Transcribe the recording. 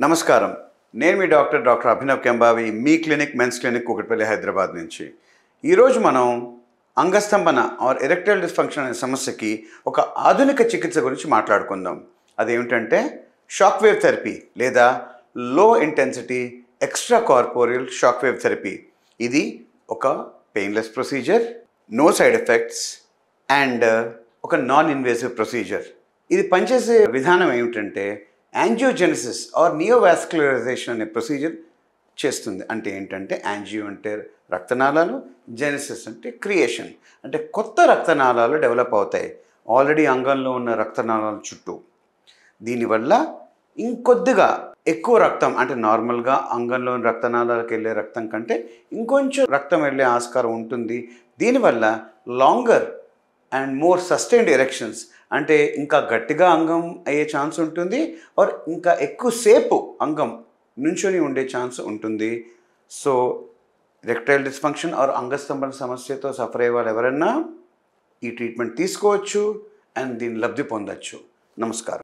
నమస్కారం. నేను మీ డాక్టర్ అభినవ్ కెంబావి, మీ clinic men's clinic Kukatpally Hyderabad నుంచి. ఈరోజు మనం అంగస్తంభన ఆర్ ఎరెక్టైల్ డిస్ఫంక్షన్ అనే సమస్యకి ఒక ఆధునిక చికిత్స గురించి మాట్లాడుకుందాం. అదేమిటంటే షాక్ వేవ్ థెరపీ లేదా low intensity extracorporeal shock wave therapy. ఇది ఒక painless procedure, no side effects and ఒక నాన్ ఇన్వేసివ్ ప్రొసీజర్. ఇది పనిచేసే విధానం ఏమిటంటే యాంజియోజెనసిస్ ఆర్ నియోవాస్కులరైజేషన్ అనే ప్రొసీజర్ చేస్తుంది. అంటే ఏంటంటే యాంజియో అంటే రక్తనాళాలు, జెనసిస్ అంటే క్రియేషన్, అంటే కొత్త రక్తనాళాలు డెవలప్ అవుతాయి ఆల్రెడీ అంగంలో ఉన్న రక్తనాళాల చుట్టూ. దీనివల్ల ఇంకొద్దిగా ఎక్కువ రక్తం, అంటే నార్మల్గా అంగంలోని రక్తనాళాలకు వెళ్ళే రక్తం కంటే ఇంకొంచెం రక్తం వెళ్ళే ఆస్కారం ఉంటుంది. దీనివల్ల longer and more sustained erections, అంటే ఇంకా గట్టిగా అంగం అయ్యే ఛాన్స్ ఉంటుంది, ఆర్ ఇంకా ఎక్కువసేపు అంగం నుంచొని ఉండే ఛాన్స్ ఉంటుంది. సో ఎరెక్టైల్ డిస్ఫంక్షన్ ఆర్ అంగస్తంభన సమస్యతో సఫర్ అయ్యే వాళ్ళు ఎవరన్నా ఈ ట్రీట్మెంట్ తీసుకోవచ్చు అండ్ దీన్ని లబ్ధి పొందవచ్చు. నమస్కారం.